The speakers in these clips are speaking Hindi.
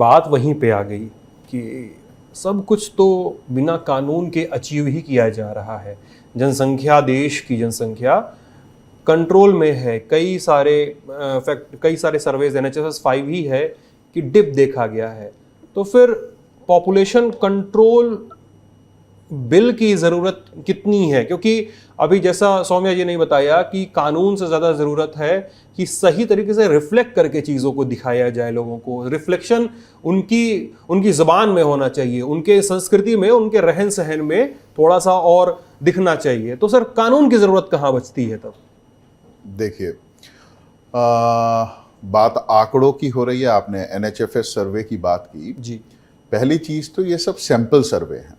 बात वहीं पे आ गई कि सब कुछ तो बिना कानून के अचीव ही किया जा रहा है। जनसंख्या, देश की जनसंख्या कंट्रोल में है। कई सारे सर्वेज NHS 5 ही है कि डिप देखा गया है। तो फिर पॉपुलेशन कंट्रोल बिल की ज़रूरत कितनी है? क्योंकि अभी जैसा सौम्या जी ने बताया कि कानून से ज़्यादा ज़रूरत है कि सही तरीके से रिफ्लेक्ट करके चीज़ों को दिखाया जाए लोगों को। रिफ्लेक्शन उनकी ज़बान में होना चाहिए, उनके संस्कृति में, उनके रहन सहन में थोड़ा सा और दिखना चाहिए। तो सर कानून की ज़रूरत कहाँ बचती है तब? देखिए, बात आंकड़ों की हो रही है। आपने NHFS सर्वे की बात की जी। पहली चीज तो ये सब सैंपल सर्वे हैं,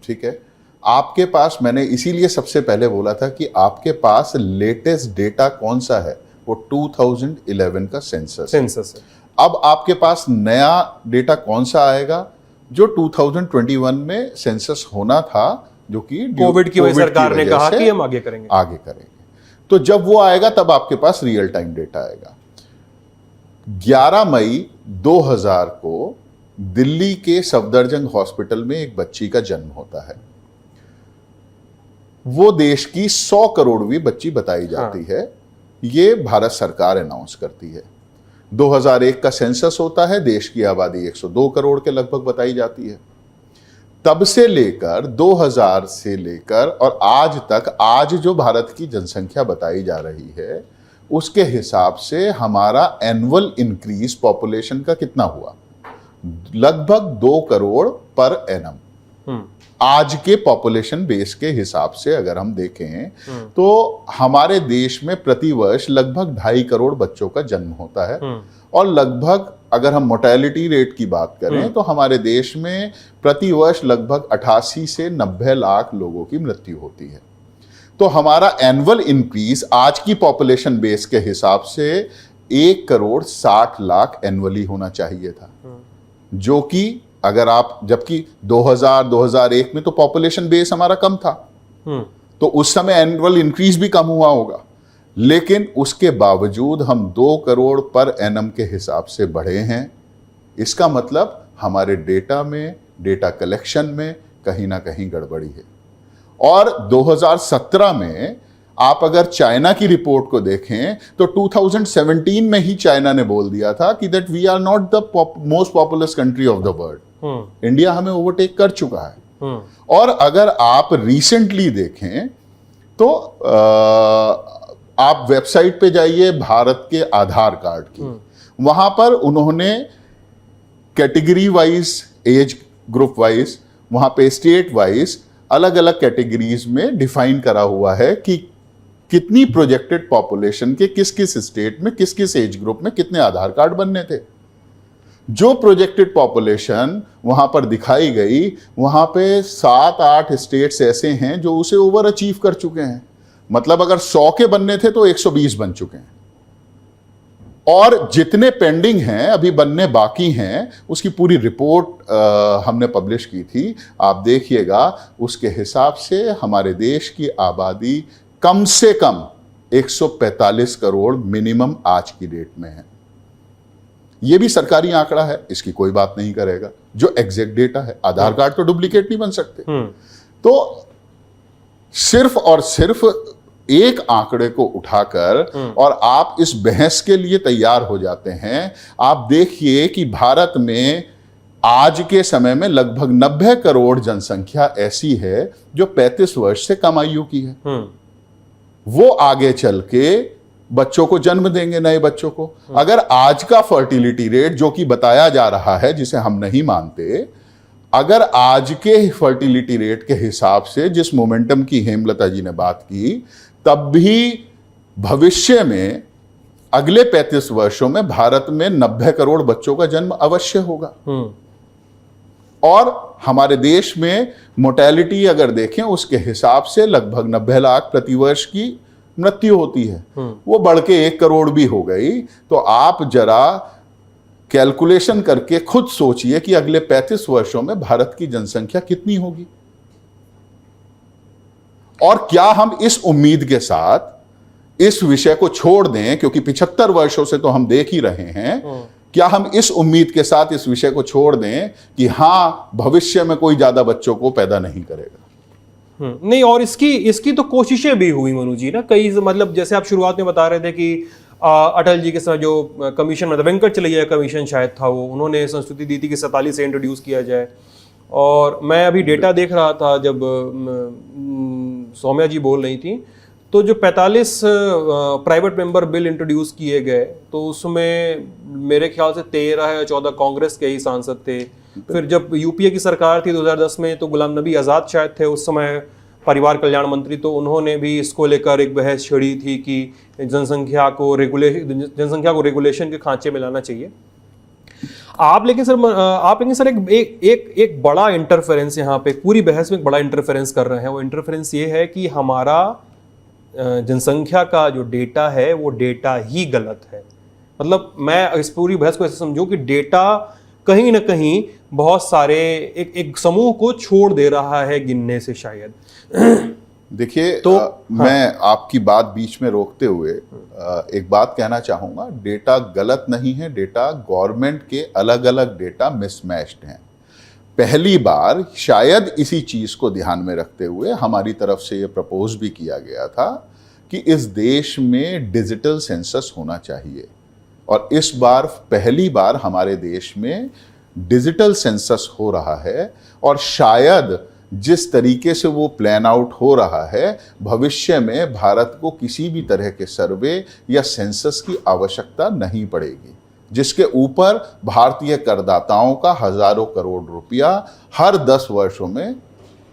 ठीक है। आपके पास, मैंने इसीलिए सबसे पहले बोला था कि आपके पास लेटेस्ट डेटा कौन सा है, वो 2011 का सेंसस है। अब आपके पास नया डेटा कौन सा आएगा, जो 2021 में सेंसस होना था, जो कि कोविड की वजह सरकार ने कहा कि हम आगे करेंगे। तो जब वो आएगा तब आपके पास रियल टाइम डेटा आएगा। 11 मई 2000 को दिल्ली के सफदरजंग हॉस्पिटल में एक बच्ची का जन्म होता है। वो देश की 100 करोड़वीं बच्ची बताई जाती है। ये भारत सरकार अनाउंस करती है। 2001 का सेंसस होता है, देश की आबादी 102 करोड़ के लगभग बताई जाती है। तब से लेकर 2000 से लेकर और आज तक, आज जो भारत की जनसंख्या बताई जा रही है, उसके हिसाब से हमारा एनुअल इंक्रीज पॉपुलेशन का कितना हुआ, लगभग 2 करोड़ पर एनम। आज के पॉपुलेशन बेस के हिसाब से अगर हम देखें तो हमारे देश में प्रतिवर्ष लगभग 2.5 करोड़ बच्चों का जन्म होता है। और लगभग, अगर हम मोर्टेलिटी रेट की बात करें तो हमारे देश में प्रतिवर्ष लगभग 88 से 90 लाख लोगों की मृत्यु होती है। तो हमारा एनुअल इंक्रीज आज की पॉपुलेशन बेस के हिसाब से 1 करोड़ 60 लाख एनुअली होना चाहिए था, जो कि अगर आप, जबकि 2001 में तो पॉपुलेशन बेस हमारा कम था, तो उस समय एनुअल इंक्रीज भी कम हुआ होगा, लेकिन उसके बावजूद हम 2 करोड़ पर एनम के हिसाब से बढ़े हैं। इसका मतलब हमारे डेटा में, डेटा कलेक्शन में कहीं ना कहीं गड़बड़ी है। और 2017 में आप अगर चाइना की रिपोर्ट को देखें तो 2017 में ही चाइना ने बोल दिया था कि that we are not the most populous country of the world. India हमें ओवरटेक कर चुका है। और अगर आप रिसेंटली देखें तो आप वेबसाइट पे जाइए भारत के आधार कार्ड की, वहां पर उन्होंने category wise, age group wise, वहां पे स्टेट वाइज अलग अलग कैटेगरीज में डिफाइन करा हुआ है कि कितनी प्रोजेक्टेड पॉपुलेशन के किस किस स्टेट में, किस किस एज ग्रुप में कितने आधार कार्ड बनने थे। जो प्रोजेक्टेड पॉपुलेशन वहां पर दिखाई गई, वहां पे 7-8 स्टेट्स ऐसे हैं जो उसे ओवर अचीव कर चुके हैं। मतलब अगर 100 के बनने थे तो 120 बन चुके हैं। और जितने पेंडिंग हैं, अभी बनने बाकी हैं, उसकी पूरी रिपोर्ट हमने पब्लिश की थी, आप देखिएगा। उसके हिसाब से हमारे देश की आबादी कम से कम 145 करोड़ मिनिमम आज की डेट में है। यह भी सरकारी आंकड़ा है, इसकी कोई बात नहीं करेगा, जो एग्जैक्ट डेटा है। आधार कार्ड तो डुप्लीकेट नहीं बन सकते। तो सिर्फ और सिर्फ एक आंकड़े को उठाकर और आप इस बहस के लिए तैयार हो जाते हैं। आप देखिए कि भारत में आज के समय में लगभग 90 करोड़ जनसंख्या ऐसी है जो 35 वर्ष से कम आयु की है। वो आगे चल के बच्चों को जन्म देंगे, नए बच्चों को। अगर आज का फर्टिलिटी रेट जो कि बताया जा रहा है, जिसे हम नहीं मानते, अगर आज के फर्टिलिटी रेट के हिसाब से, जिस मोमेंटम की हेमलता जी ने बात की, तब भी भविष्य में अगले 35 वर्षों में भारत में 90 करोड़ बच्चों का जन्म अवश्य होगा। और हमारे देश में मोर्टेलिटी अगर देखें उसके हिसाब से लगभग 90 लाख प्रतिवर्ष की मृत्यु होती है। वो बढ़ के 1 करोड़ भी हो गई। तो आप जरा कैलकुलेशन करके खुद सोचिए कि अगले 35 वर्षों में भारत की जनसंख्या कितनी होगी। और क्या हम इस उम्मीद के साथ इस विषय को छोड़ दें, क्योंकि 75 वर्षों से तो हम देख ही रहे हैं क्या हम इस उम्मीद के साथ इस विषय को छोड़ दें कि हाँ भविष्य में कोई ज्यादा बच्चों को पैदा नहीं करेगा? नहीं, और इसकी तो कोशिशें भी हुई मनु जी ना, कई मतलब जैसे आप शुरुआत में बता रहे थे कि अटल जी के साथ जो कमीशन, मतलब वेंकटचलैया कमीशन शायद था, वो उन्होंने संस्तुति दी थी कि 47 से इंट्रोड्यूस किया जाए। और मैं अभी डेटा देख रहा था जब सौम्या जी बोल रही थी, तो जो 45 प्राइवेट मेंबर बिल इंट्रोड्यूस किए गए, तो उसमें मेरे ख्याल से 13 या 14 कांग्रेस के ही सांसद थे। फिर जब यूपीए की सरकार थी 2010 में, तो गुलाम नबी आज़ाद शायद थे उस समय परिवार कल्याण मंत्री, तो उन्होंने भी इसको लेकर एक बहस छेड़ी थी कि जनसंख्या को रेगुलेशन के खांचे में लाना चाहिए। आप लेकिन सर एक बड़ा इंटरफेरेंस यहाँ पे पूरी बहस में एक बड़ा इंटरफेरेंस कर रहे हैं। वो इंटरफेरेंस ये है कि हमारा जनसंख्या का जो डेटा है वो डेटा ही गलत है। मतलब मैं इस पूरी बहस को ऐसे समझूं कि डेटा कहीं ना कहीं बहुत सारे एक समूह को छोड़ दे रहा है गिनने से शायद। देखिए, तो मैं आपकी बात बीच में रोकते हुए एक बात कहना चाहूंगा। डेटा गलत नहीं है, डेटा गवर्नमेंट के अलग अलग डेटा मिसमैच्ड हैं। पहली बार शायद इसी चीज को ध्यान में रखते हुए हमारी तरफ से ये प्रपोज भी किया गया था कि इस देश में डिजिटल सेंसस होना चाहिए, और इस बार पहली बार हमारे देश में डिजिटल सेंसस हो रहा है। और शायद जिस तरीके से वो प्लान आउट हो रहा है, भविष्य में भारत को किसी भी तरह के सर्वे या सेंसस की आवश्यकता नहीं पड़ेगी, जिसके ऊपर भारतीय करदाताओं का हजारों करोड़ रुपया हर 10 वर्षों में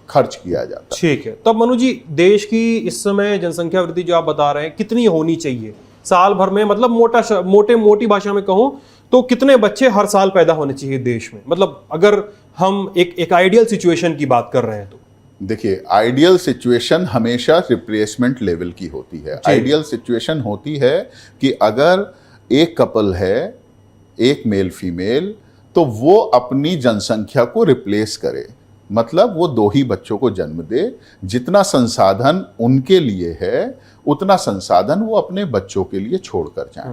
खर्च किया जाता है। ठीक है, तब मनु जी, देश की इस समय जनसंख्या वृद्धि जो आप बता रहे हैं कितनी होनी चाहिए साल भर में? मतलब मोटी भाषा में कहूं तो कितने बच्चे हर साल पैदा होने चाहिए देश में? मतलब अगर हम एक आइडियल सिचुएशन की बात कर रहे हैं तो। देखिए, आइडियल सिचुएशन हमेशा रिप्लेसमेंट लेवल की होती है। आइडियल सिचुएशन होती है कि अगर एक कपल है, एक मेल फीमेल, तो वो अपनी जनसंख्या को रिप्लेस करे, मतलब वो 2 ही बच्चों को जन्म दे। जितना संसाधन उनके लिए है उतना संसाधन वो अपने बच्चों के लिए छोड़कर जाएं।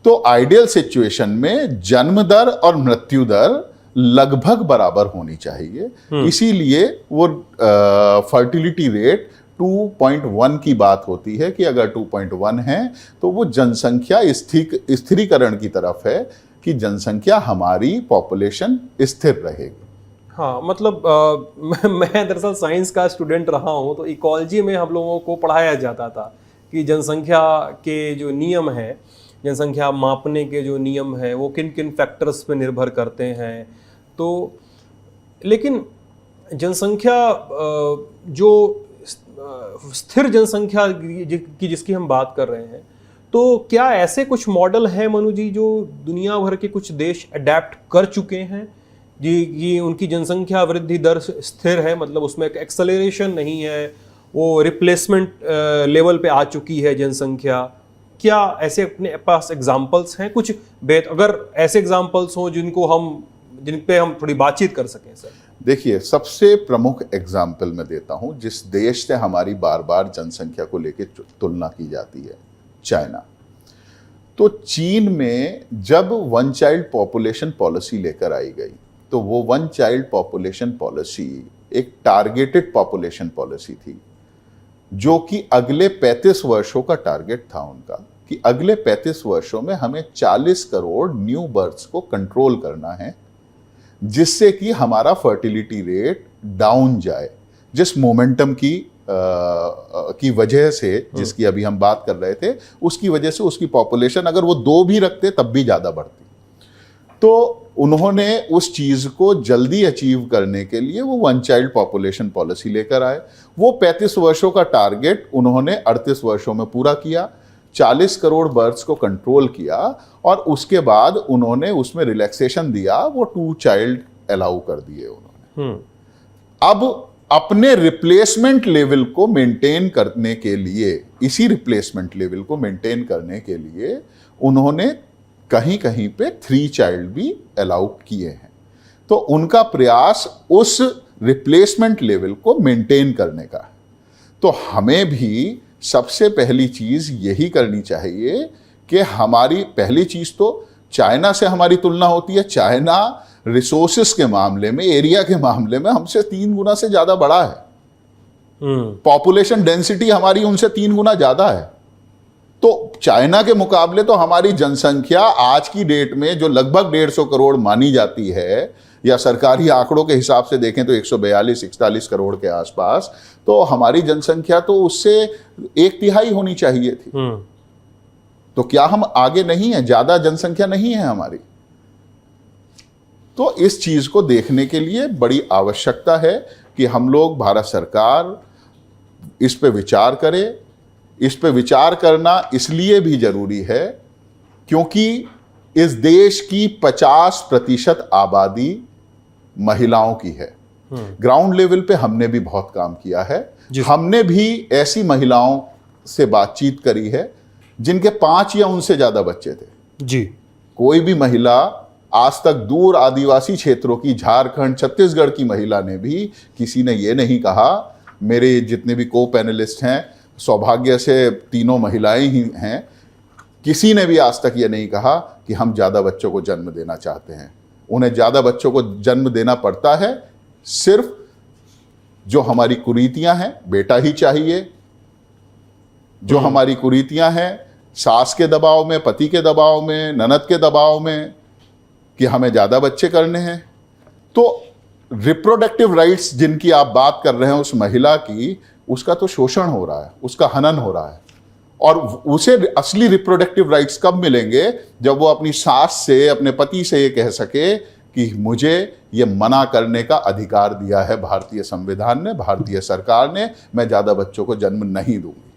तो आइडियल सिचुएशन में जन्म दर और मृत्यु दर लगभग बराबर होनी चाहिए। इसीलिए वो फर्टिलिटी रेट 2.1 की बात होती है कि अगर 2.1 है तो वो जनसंख्या स्थिरीकरण की तरफ है, कि जनसंख्या हमारी पॉपुलेशन स्थिर रहेगी। हाँ, मतलब मैं दरअसल साइंस का स्टूडेंट रहा हूँ, तो इकोलॉजी में हम लोगों को पढ़ाया जाता था कि जनसंख्या के जो नियम हैं, जनसंख्या मापने के जो नियम हैं, वो किन किन फैक्टर्स पे निर्भर करते हैं। तो लेकिन जनसंख्या जो स्थिर जनसंख्या की जिसकी हम बात कर रहे हैं, तो क्या ऐसे कुछ मॉडल हैं मनु जी जो दुनिया भर के कुछ देश अडेप्ट कर चुके हैं जी, ये उनकी जनसंख्या वृद्धि दर स्थिर है, मतलब उसमें एक एक्सेलरेशन नहीं है, वो रिप्लेसमेंट लेवल पे आ चुकी है जनसंख्या? क्या ऐसे अपने पास एग्जाम्पल्स हैं कुछ? अगर ऐसे एग्जाम्पल्स हों जिन पे हम थोड़ी बातचीत कर सकें सर। देखिए, सबसे प्रमुख एग्जाम्पल मैं देता हूं जिस देश से हमारी बार बार जनसंख्या को लेकर तुलना की जाती है, चाइना। तो चीन में जब 1 चाइल्ड पॉपुलेशन पॉलिसी लेकर आई गई, तो वो 1 चाइल्ड पॉपुलेशन पॉलिसी एक टारगेटेड पॉपुलेशन पॉलिसी थी, जो कि अगले 35 वर्षों का टारगेट था उनका, कि अगले 35 वर्षों में हमें 40 करोड़ न्यू बर्थ्स को कंट्रोल करना है, जिससे कि हमारा फर्टिलिटी रेट डाउन जाए। जिस मोमेंटम की वजह से, जिसकी अभी हम बात कर रहे थे, उसकी वजह से उसकी पॉपुलेशन अगर वो 2 भी रखते तब भी ज़्यादा बढ़ती। तो उन्होंने उस चीज़ को जल्दी अचीव करने के लिए वो 1 चाइल्ड पॉपुलेशन पॉलिसी लेकर आए। वो 35 वर्षों का टारगेट उन्होंने 38 वर्षों में पूरा किया, 40 करोड़ बर्थ्स को कंट्रोल किया, और उसके बाद उन्होंने उसमें रिलैक्सेशन दिया, वो 2 चाइल्ड अलाउ कर दिए उन्होंने। अब अपने रिप्लेसमेंट लेवल को मेंटेन करने के लिए, इसी रिप्लेसमेंट लेवल को मेंटेन करने के लिए उन्होंने कहीं कहीं पे 3 चाइल्ड भी अलाउ किए हैं। तो उनका प्रयास उस रिप्लेसमेंट लेवल को मेंटेन करने का है। तो हमें भी सबसे पहली चीज यही करनी चाहिए कि हमारी पहली चीज तो चाइना से हमारी तुलना होती है, चाइना रिसोर्सेस के मामले में, एरिया के मामले में हमसे 3 गुना से ज्यादा बड़ा है। पॉपुलेशन डेंसिटी हमारी उनसे 3 गुना ज्यादा है। तो चाइना के मुकाबले तो हमारी जनसंख्या आज की डेट में जो लगभग 150 करोड़ मानी जाती है, या सरकारी आंकड़ों के हिसाब से देखें तो 142-141 करोड़ के आसपास, तो हमारी जनसंख्या तो उससे 1/3 होनी चाहिए थी। तो क्या हम आगे नहीं है? ज्यादा जनसंख्या नहीं है हमारी? तो इस चीज को देखने के लिए बड़ी आवश्यकता है कि हम लोग, भारत सरकार इस पे विचार करे। इस पे विचार करना इसलिए भी जरूरी है क्योंकि इस देश की 50% आबादी महिलाओं की है। ग्राउंड लेवल पे हमने भी बहुत काम किया है। हमने भी ऐसी महिलाओं से बातचीत करी है जिनके 5 या उनसे ज्यादा बच्चे थे जी। कोई भी महिला आज तक दूर आदिवासी क्षेत्रों की, झारखंड, छत्तीसगढ़ की महिला ने भी, किसी ने ये नहीं कहा, मेरे जितने भी को पैनलिस्ट हैं, सौभाग्य से तीनों महिलाएं ही हैं, किसी ने भी आज तक ये नहीं कहा कि हम ज़्यादा बच्चों को जन्म देना चाहते हैं। उन्हें ज़्यादा बच्चों को जन्म देना पड़ता है, सिर्फ जो हमारी कुरीतियां हैं, बेटा ही चाहिए। जो हमारी कुरीतियां हैं, सास के दबाव में, पति के दबाव में, ननद के दबाव में, कि हमें ज़्यादा बच्चे करने हैं। तो रिप्रोडक्टिव राइट्स जिनकी आप बात कर रहे हैं उस महिला की, उसका तो शोषण हो रहा है, उसका हनन हो रहा है। और उसे असली रिप्रोडक्टिव राइट्स कब मिलेंगे? जब वो अपनी सास से, अपने पति से ये कह सके कि मुझे ये मना करने का अधिकार दिया है भारतीय संविधान ने, भारतीय सरकार ने, मैं ज़्यादा बच्चों को जन्म नहीं दूंगी।